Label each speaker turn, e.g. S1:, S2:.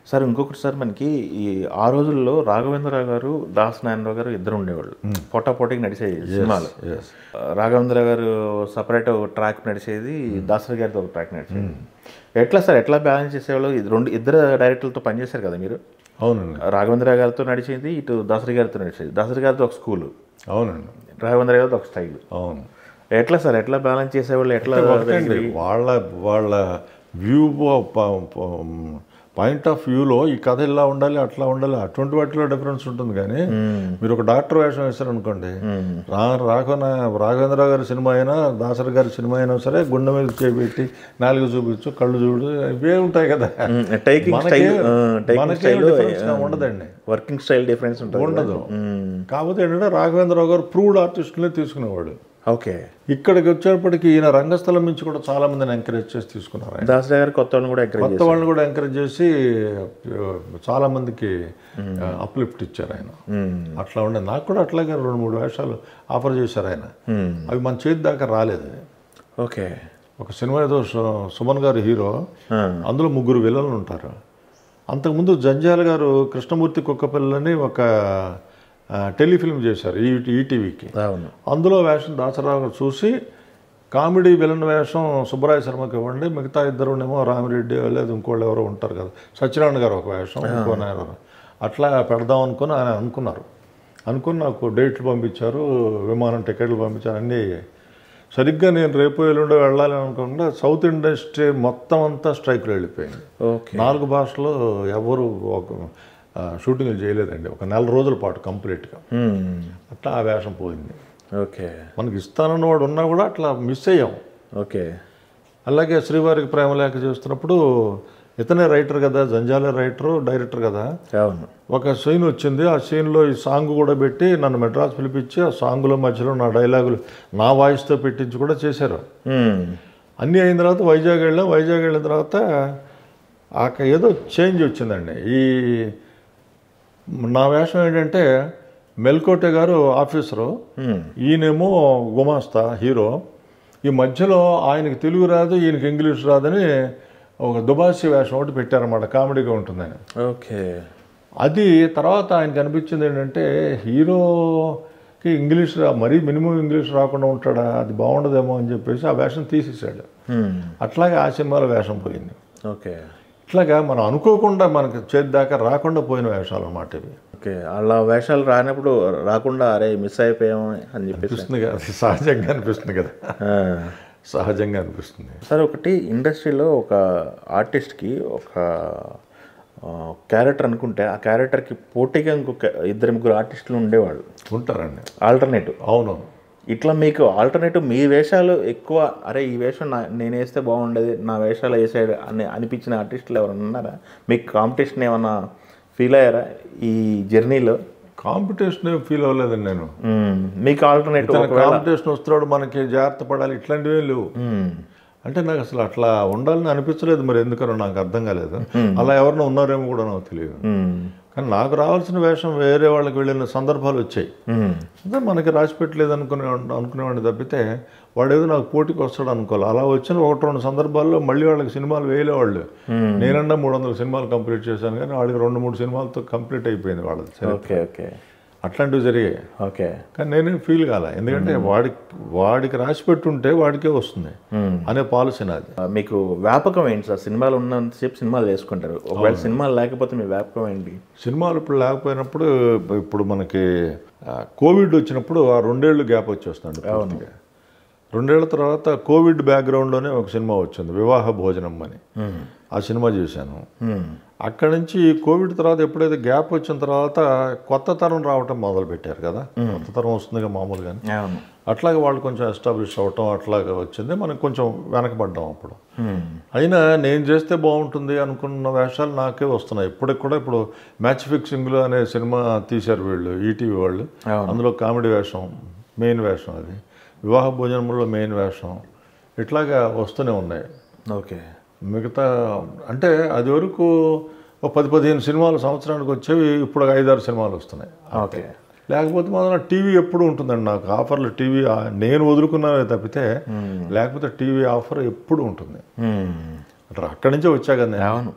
S1: Sir ఇంకొకటి sir మనకి ఈ ఆ రోజుల్లో రాఘవేంద్రరావు గారు దాస్ నారాయణరావు గారు ఇద్దరు ఉండేవాళ్ళు పోటాపోటీకి నడిచేది సినిమాలు. రాఘవేంద్రరావు గారు సపరేట్ ట్రాక్ నడిచేది, దాసరి గారితో ఒక ట్రాక్ నడిచేది. ఎట్లా సార్ ఎట్లా బ్యాలెన్స్ చేసేవాళ్ళు? ఇద్దరు డైరెక్టర్లతో పనిచేశారు కదా మీరు.
S2: అవునండి.
S1: రాఘవేంద్రరావు గారితో నడిచేది, ఇటు దాసరి గారితో నడిచేది. దాసరి గారితో ఒక స్కూలు,
S2: అవునండి.
S1: రాఘవేంద్రరావు గారితో ఒక స్టైల్.
S2: అవును.
S1: ఎట్లా సార్ ఎట్లా బ్యాలెన్స్ చేసేవాళ్ళు? ఎట్లా
S2: వాళ్ళ వ్యూ పాయింట్ ఆఫ్ వ్యూలో ఈ కథ ఇలా ఉండాలి, అట్లా ఉండాలి, అటువంటి వాటిలో డిఫరెన్స్ ఉంటుంది. కానీ మీరు ఒక డాక్టర్ వేషం వేస్తారనుకోండి, రాఘవేంద్రరావు గారి సినిమా అయినా దాసరి గారి సినిమా అయినా సరే గుండె మీద చేపెట్టి నాలుగు చూపించు, కళ్ళు చూడు, ఇవే ఉంటాయి కదా. మనకి ఉండదండి,
S1: వర్కింగ్ స్టైల్ డిఫరెన్స్
S2: ఉండదు. కాకపోతే ఏంటంటే రాఘవేంద్రరావు గారు ప్రూవ్డ్ ఆర్టిస్టులనే తీసుకునేవాడు.
S1: ఓకే.
S2: ఇక్కడికి వచ్చేప్పటికి ఈయన రంగస్థలం నుంచి కూడా చాలా మందిని ఎంకరేజ్ చేసి తీసుకున్నారు.
S1: దాసరి గారు కొత్త వాళ్ళని
S2: కూడా ఎంకరేజ్ చేసి చాలా మందికి అప్లిఫ్ట్ ఇచ్చారు ఆయన. అట్లా ఉండే నాకు కూడా అట్లాగే 2-3 వేషాలు ఆఫర్ చేశారు ఆయన. అవి మన చేతి దాకా రాలేదు.
S1: ఓకే.
S2: ఒక సినిమా ఏదో సుమన్ గారు హీరో, అందులో 3 విలన్లు ఉంటారు. అంతకుముందు జంజాల గారు కృష్ణమూర్తి కుక్కపిల్లని ఒక టెలిఫిల్మ్ చేశారు ఈటీవీకి. అందులో వేషం దాసరావు గారు చూసి కామెడీ విలన్ వేషం సుబ్బరాయ శర్మకి ఇవ్వండి, మిగతా ఇద్దరునేమో రామిరెడ్డి లేదు ఇంకోళ్ళు ఎవరో ఉంటారు కదా, సత్యనారాయణ గారు ఒక వేషం, ఇంకో అట్లా పెడదాం అనుకుని ఆయన అనుకుని నాకు డేట్లు పంపించారు, విమానం టికెట్లు పంపించారు, అన్నీ అయ్యాయి. సరిగ్గా నేను రేపు ఎల్లుండో వెళ్ళాలి అనుకుంటే సౌత్ ఇండస్ట్రీ మొత్తం అంతా స్ట్రైక్లో వెళ్ళిపోయింది. 4 భాషలో ఎవరు షూటింగ్లు చేయలేదండి. ఒక 4 రోజుల పాటు కంప్లీట్గా. అట్లా ఆ వేషం పోయింది.
S1: ఓకే.
S2: మనకి ఇస్తానన్న వాడు ఉన్నా కూడా అట్లా మిస్ అయ్యాం.
S1: ఓకే.
S2: అలాగే శ్రీవారికి ప్రేమలేఖ చేస్తున్నప్పుడు ఇతనే రైటర్ కదా, జంజాలే రైటరు, డైరెక్టర్ కదా. ఒక సీన్ వచ్చింది, ఆ సీన్లో ఈ సాంగ్ కూడా పెట్టి నన్ను మెడ్రాస్ పిలిపించి ఆ సాంగ్లో మధ్యలో నా డైలాగులు నా వాయిస్తో పెట్టించి కూడా చేశారు. అన్నీ అయిన తర్వాత వైజాగ్ వెళ్ళిన తర్వాత ఏదో చేంజ్ వచ్చిందండి. నా వేషం ఏంటంటే మెల్కోటే గారు ఆఫీసరు, ఈయనేమో గుమాస్తా హీరో. ఈ మధ్యలో ఆయనకి తెలుగు రాదు, ఈయనకి ఇంగ్లీష్ రాదని ఒక దుబాసి వేషం ఒకటి పెట్టారన్నమాట, కామెడీగా ఉంటుందని.
S1: ఓకే.
S2: అది తర్వాత ఆయనకి అనిపించింది ఏంటంటే హీరోకి ఇంగ్లీష్ మరీ మినిమం ఇంగ్లీష్ రాకుండా ఉంటాడా, అది బాగుండదేమో అని చెప్పేసి ఆ వేషం తీసేసాడు. అట్లాగే ఆ సినిమాలో వేషం పోయింది.
S1: ఓకే.
S2: ఇట్లాగా మనం అనుకోకుండా మనకి చేతి దాకా రాకుండా పోయిన వేషాలు అన్నమాట ఇవి.
S1: ఓకే. అలా వేషాలు రానప్పుడు రాకుండా అరే మిస్ అయిపోయాము అని
S2: అనిపిస్తుంది కదా, సహజంగా అనిపిస్తుంది కదా, సహజంగా అనిపిస్తుంది.
S1: సార్ ఒకటి ఇండస్ట్రీలో ఒక ఆర్టిస్ట్కి ఒక క్యారెక్టర్ అనుకుంటే ఆ క్యారెక్టర్కి పోటీగా ఇంకొక 2-3 ఆర్టిస్టులు ఉండేవాళ్ళు
S2: ఉంటారండి,
S1: ఆల్టర్నేటివ్.
S2: అవును.
S1: ఇట్లా మీకు ఆల్టర్నేటివ్ మీ వేషాలు ఎక్కువ అరే ఈ వేషం నేను వేస్తే బాగుండేది, నా వేషాలు వేసాడు అని అనిపించిన ఆర్టిస్టులు ఎవరైనా ఉన్నారా? మీకు కాంపిటీషన్ ఏమన్నా ఫీల్ అయ్యారా ఈ జర్నీలో?
S2: కాంపిటీషన్ ఏం ఫీల్ అవ్వలేదండి నేను.
S1: మీకు ఆల్టర్నేటివ్
S2: కాంపిటీషన్ వస్తున్నాడు మనకి జాగ్రత్త పడాలి ఇట్లాంటివి లేవు. అంటే నాకు అసలు అట్లా ఉండాలని అనిపించలేదు, మరి ఎందుకనో నాకు అర్థం కాలేదు. అలా ఎవరైనా ఉన్నారేమో కూడా నాకు తెలియదు. కానీ నాకు రావాల్సిన వేషం వేరే వాళ్ళకి వెళ్ళిన సందర్భాలు వచ్చాయి. అంటే మనకి రాసి పెట్టలేదు అనుకునేవాడిని తప్పితే వాడు ఏదో నాకు పోటీకి వస్తాడు అనుకోవాలి. అలా వచ్చిన 1-2 సందర్భాల్లో మళ్ళీ వాళ్ళకి సినిమాలు వేయలేవాళ్ళు. నేనన్నా 300 సినిమాలు కంప్లీట్ చేశాను, కానీ వాళ్ళకి 2-3 సినిమాలతో కంప్లీట్ అయిపోయింది వాళ్ళది.
S1: ఓకే. ఓకే.
S2: అట్లాంటివి జరిగాయి.
S1: ఓకే.
S2: కానీ నేనేం ఫీల్ కాలే, ఎందుకంటే వాడికి రాసి పెట్టుంటే వాడికే వస్తుంది అనే పాలసీ నాది.
S1: మీకు వ్యాపకం ఏంటి సార్? సినిమాలు ఉన్నంతసేపు సినిమాలు వేసుకుంటారు, ఒకవేళ సినిమాలు లేకపోతే మీ వ్యాపకం ఏంటి?
S2: సినిమాలు ఇప్పుడు లేకపోయినప్పుడు, ఇప్పుడు మనకి కోవిడ్ వచ్చినప్పుడు ఆ 2 ఏళ్ళు గ్యాప్ వచ్చేస్తుంది. 2 ఏళ్ల తర్వాత కోవిడ్ బ్యాక్గ్రౌండ్లోనే ఒక సినిమా వచ్చింది, వివాహ భోజనం అని. ఆ సినిమా చేశాను. అక్కడి నుంచి కోవిడ్ తర్వాత ఎప్పుడైతే గ్యాప్ వచ్చిన తర్వాత కొత్త తరం రావటం మొదలుపెట్టారు కదా, కొత్త తరం వస్తుందిగా మామూలుగానే. అట్లాగే వాళ్ళు కొంచెం ఎస్టాబ్లిష్ అవ్వటం అట్లాగే వచ్చింది, మనకు కొంచెం వెనకబడ్డాం అప్పుడు. అయినా నేను చేస్తే బాగుంటుంది అనుకున్న వేషాలు నాకే వస్తున్నాయి ఇప్పటికి కూడా. ఇప్పుడు మ్యాచ్ ఫిక్సింగ్లో అనే సినిమా తీశారు వీళ్ళు, ఈటీవీ వాళ్ళు. అందులో కామెడీ వేషం మెయిన్ వేషం, అది వివాహ భోజనంలో మెయిన్ వేషం, ఇట్లాగా వస్తూనే ఉన్నాయి.
S1: ఓకే.
S2: మిగతా అంటే అది వరకు 10-15 సినిమాలు సంవత్సరానికి వచ్చేవి, ఇప్పుడు 5-6 సినిమాలు వస్తున్నాయి.
S1: ఓకే.
S2: లేకపోతే మాత్రం టీవీ ఎప్పుడు ఉంటుందండి నాకు ఆఫర్లు. టీవీ నేను వదులుకున్నానే తప్పితే లేకపోతే టీవీ ఆఫర్ ఎప్పుడు ఉంటుంది. అక్కడి నుంచే వచ్చా కదా.
S1: అవును.